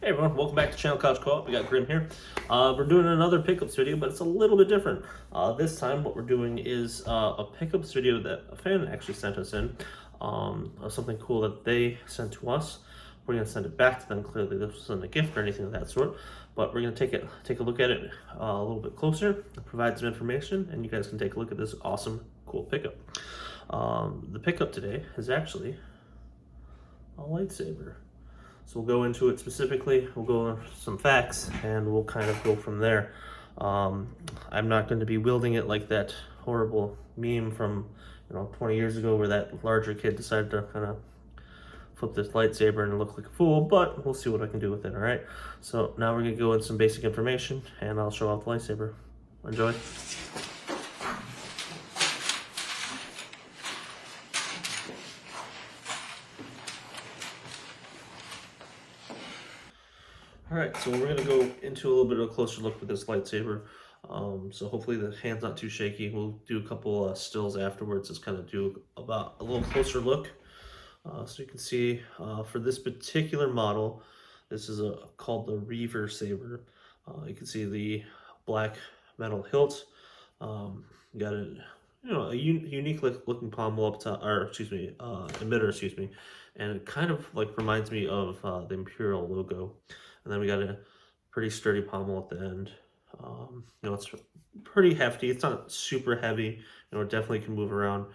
Hey everyone, welcome back to Channel Couch Co-op. We got Grim here. We're doing another pickups video, but it's a little bit different. This time what we're doing is a pickups video that a fan actually sent us in, of something cool that they sent to us. We're going to send it back to them. Clearly this wasn't a gift or anything of that sort, but we're going to take a look at it a little bit closer, provide some information, and you guys can take a look at this awesome, cool pickup. The pickup today is actually a lightsaber. So we'll go into it specifically, we'll go over some facts, and we'll kind of go from there. I'm not going to be wielding it like that horrible meme from 20 years ago where that larger kid decided to kind of flip this lightsaber and look like a fool, but we'll see what I can do with it, alright? So now we're going to go into some basic information, and I'll show off the lightsaber. Enjoy. Alright, so we're going to go into a little bit of a closer look with this lightsaber. So hopefully the hand's not too shaky. We'll do a couple stills afterwards, just kind of do about a little closer look. So you can see for this particular model, this is called the Reaver Saber. You can see the black metal hilt. Got a unique looking pommel up top, or excuse me, emitter, excuse me, and it kind of like reminds me of the Imperial logo. And then we got a pretty sturdy pommel at the end. It's pretty hefty. It's not super heavy. It definitely can move around.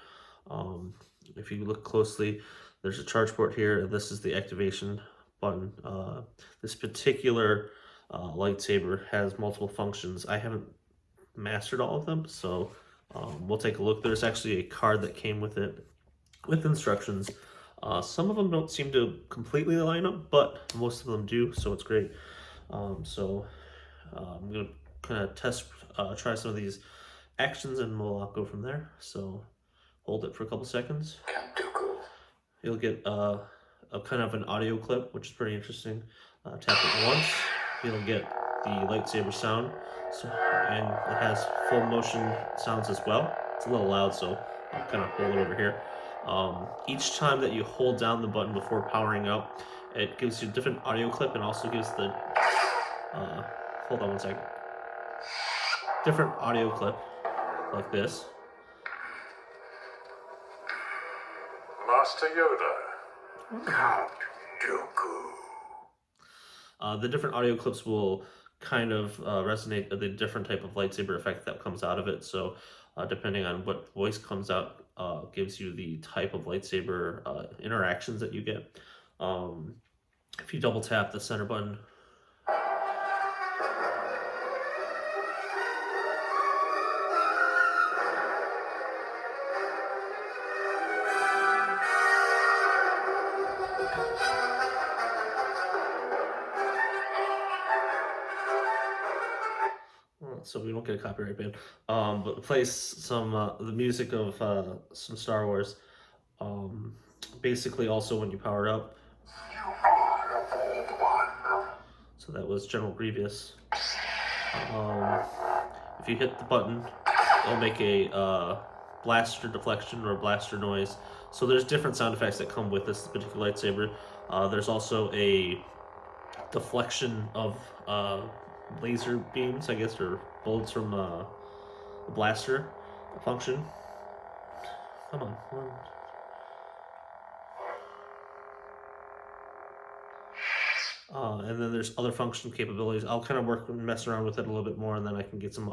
If you look closely, there's a charge port here, and this is the activation button. This particular lightsaber has multiple functions. I haven't mastered all of them, so we'll take a look. There's actually a card that came with it with instructions. Some of them don't seem to completely line up, but most of them do, so it's great. I'm gonna kind of try some of these actions, and we'll go from there. So hold it for a couple seconds. You'll get a kind of an audio clip, which is pretty interesting. Tap it once, you'll get the lightsaber sound, and it has full motion sounds as well. It's a little loud, so I'll kind of hold it over here. Each time that you hold down the button before powering up, it gives you a different audio clip, and also gives the hold on one second, different audio clip like this. Master Yoda. Count Dooku. The different audio clips will kind of resonate the different type of lightsaber effect that comes out of it. So depending on what voice comes out, gives you the type of lightsaber interactions that you get. If you double tap the center button, so we don't get a copyright ban, but it plays some the music of some Star Wars. Basically, also when you power it up. So that was General Grievous. If you hit the button, it'll make a blaster deflection or blaster noise. So there's different sound effects that come with this particular lightsaber. There's also a deflection of laser beams, I guess, or bullets from the blaster function. Come on. And then there's other function capabilities. I'll kind of work and mess around with it a little bit more, and then I can get some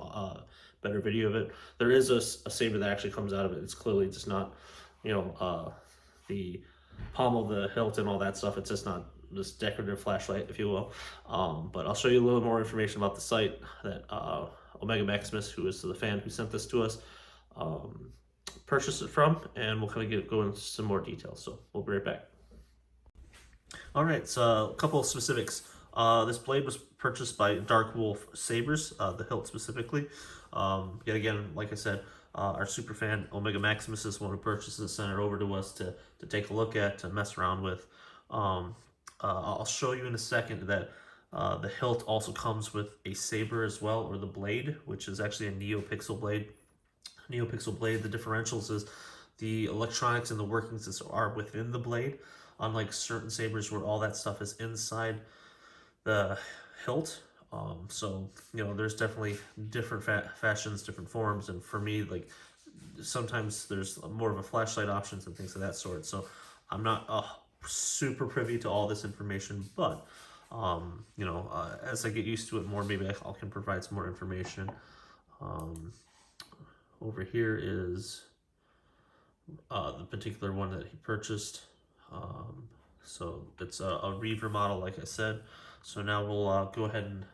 better video of it. There is a saber that actually comes out of it. It's clearly just not, the pommel, the hilt, and all that stuff. It's just not this decorative flashlight, if you will. But I'll show you a little more information about the site that OmegaMaximus, who is the fan who sent this to us, purchased it from, and we'll kind of go into some more details. So we'll be right back. All right, so a couple of specifics. This blade was purchased by Dark Wolf Sabers, the hilt specifically. Yet again, like I said, our super fan OmegaMaximus is one who purchased it, sent it over to us to take a look at, to mess around with. I'll show you in a second that the hilt also comes with a saber as well, or the blade, which is actually a Neopixel blade. Neopixel blade, the differentials is the electronics and the workings are within the blade, unlike certain sabers where all that stuff is inside the hilt. So you know, there's definitely different fashions, different forms, and for me, like sometimes there's more of a flashlight options and things of that sort. So I'm not super privy to all this information, but you know, as I get used to it more, maybe I can provide some more information. Um, Over here is the particular one that he purchased. So it's a Reaver model, like I said. So now we'll go ahead and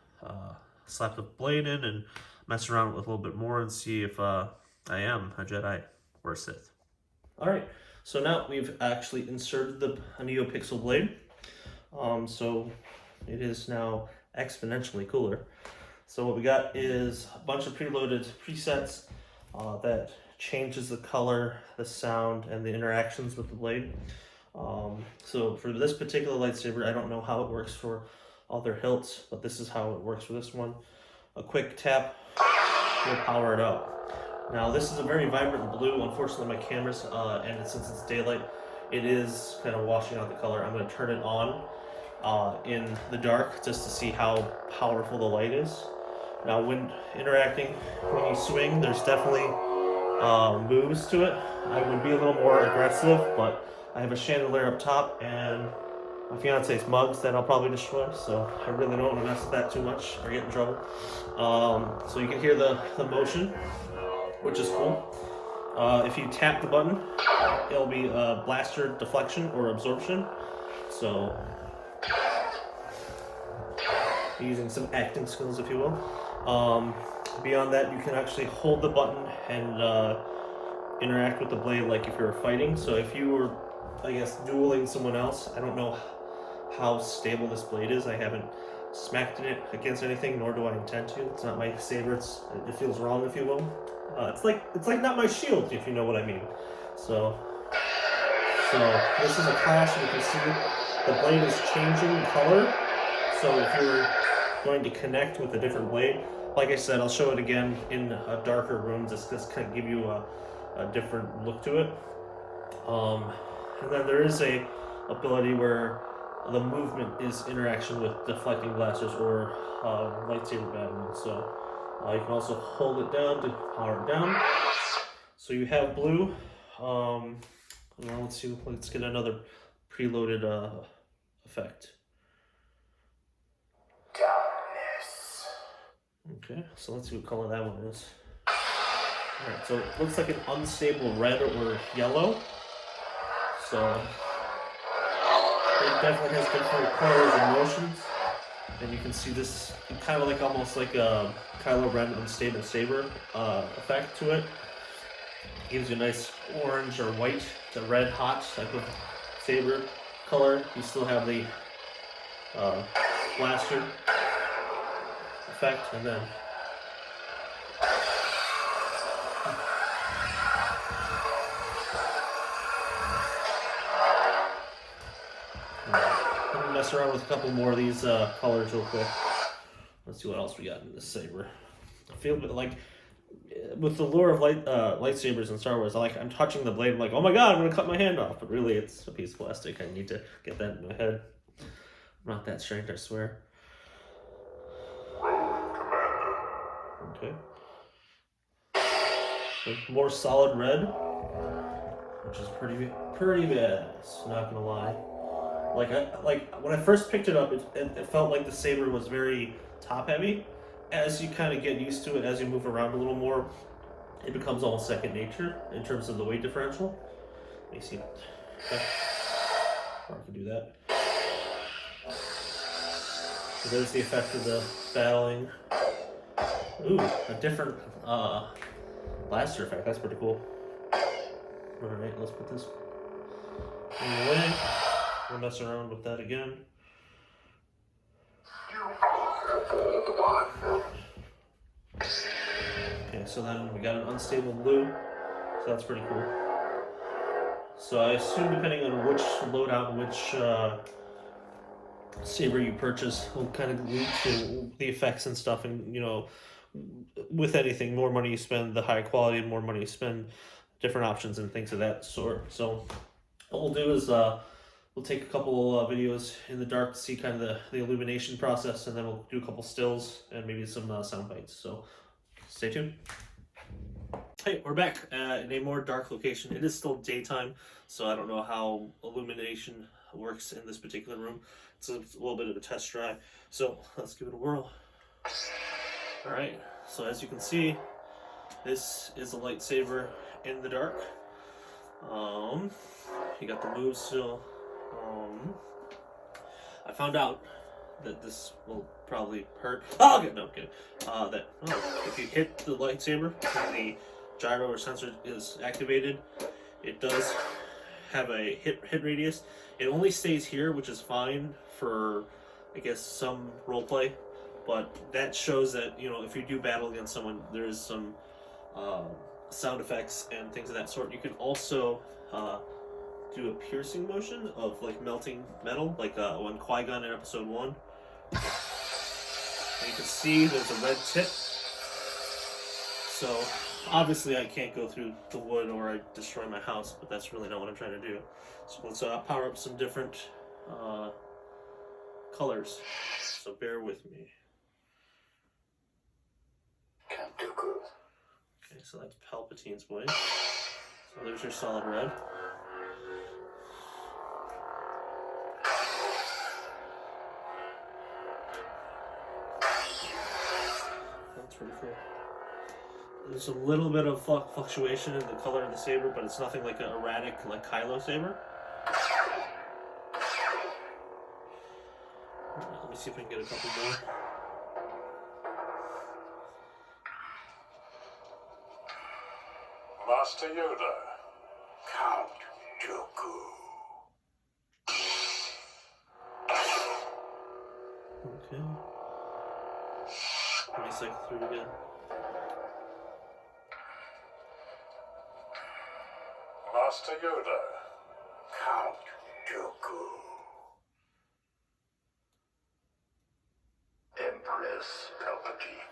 slap the blade in and mess around with it a little bit more and see if I am a Jedi or a Sith. All right, so now we've actually inserted the Neopixel blade. So it is now exponentially cooler. So what we got is a bunch of preloaded presets that changes the color, the sound, and the interactions with the blade. So for this particular lightsaber, I don't know how it works for other hilts, but this is how it works for this one. A quick tap will power it up. Now this is a very vibrant blue. Unfortunately, my camera's, and since it's daylight, it is kind of washing out the color. I'm going to turn it on in the dark just to see how powerful the light is. Now when interacting, when you swing, there's definitely moves to it. I would be a little more aggressive, but I have a chandelier up top and my fiance's mugs that I'll probably destroy, so I really don't want to mess with that too much or get in trouble. So you can hear the motion, which is cool. If you tap the button, it'll be a blaster deflection or absorption. So using some acting skills, if you will. Beyond that, you can actually hold the button and interact with the blade like if you were fighting. So if you were, I guess, dueling someone else, I don't know how stable this blade is. I haven't smacked it against anything, nor do I intend to. It's not my saber. It feels wrong, if you will. It's like not my shield, if you know what I mean. So this is a clash, and you can see the blade is changing color. So if you're going to connect with a different blade, like I said, I'll show it again in a darker room just to kind of give you a different look to it. And then there is a ability where the movement is interaction with deflecting blasters or lightsaber battling. So you can also hold it down to power it down. So you have blue. Now let's see. Let's get another preloaded effect. Darkness. Okay, so let's see what color that one is. Alright, so it looks like an unstable red or yellow. So it definitely has different colors and motions. And you can see this kind of like almost like a Kylo Ren unstable saber effect to it. Gives you a nice orange or white to red hot type of saber color. You still have the blaster effect, and then let me mess around with a couple more of these colors real quick. Let's see what else we got in this saber. I feel like with the lure of lightsabers in Star Wars, I'm touching the blade, I'm like, oh my god, I'm gonna cut my hand off, but really it's a piece of plastic. I need to get that in my head. I'm not that strange, I swear. Okay. So more solid red, which is pretty badass. Not gonna lie. Like when I first picked it up, it felt like the saber was very top heavy. As you kind of get used to it, as you move around a little more, it becomes almost second nature in terms of the weight differential. Let me see. Okay. Or I can do that. So there's the effect of the battling. Ooh, a different blaster effect. That's pretty cool. Alright, let's put this in the way. We'll mess around with that again. Okay, so then we got an unstable blue. So that's pretty cool. So I assume depending on which loadout, which saber you purchase will kind of lead to the effects and stuff, and you know, with anything, more money you spend, the higher quality, and more money you spend, different options and things of that sort. So what we'll do is we'll take a couple videos in the dark to see kind of the illumination process, and then we'll do a couple stills and maybe some sound bites. So stay tuned. Hey, we're back in a more dark location. It is still daytime, so I don't know how illumination works in this particular room. It's a little bit of a test drive, so let's give it a whirl. All right, so as you can see, this is a lightsaber in the dark. You got the moves still. I found out that this will probably hurt. Oh, okay, no, I'm kidding. If you hit the lightsaber and the gyro or sensor is activated, it does have a hit radius. It only stays here, which is fine for, I guess, some roleplay. But that shows that, you know, if you do battle against someone, there's some sound effects and things of that sort. You can also do a piercing motion of like melting metal, like when Qui-Gon in Episode 1. And you can see there's a red tip. So obviously I can't go through the wood or I destroy my house, but that's really not what I'm trying to do. So let's power up some different colors. So bear with me. Okay, so that's Palpatine's blade. So there's your solid red. That's pretty cool. There's a little bit of fluctuation in the color of the saber, but it's nothing like an erratic, like Kylo saber. Right, let me see if I can get a couple more. Master Yoda. Count Dooku. Okay. Let me cycle through again. Master Yoda. Count Dooku. Empress Palpatine.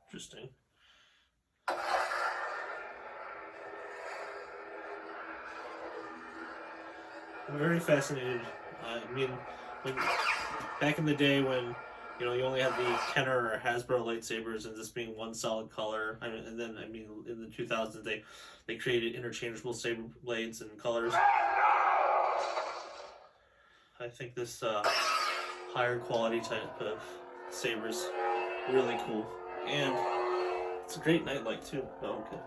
Interesting. I'm very fascinated. I mean, back in the day when, you know, you only had the Kenner or Hasbro lightsabers and this being one solid color, and then in the 2000s they created interchangeable saber blades and colors. I think this higher quality type of saber's really cool, and it's a great nightlight too. Oh, okay.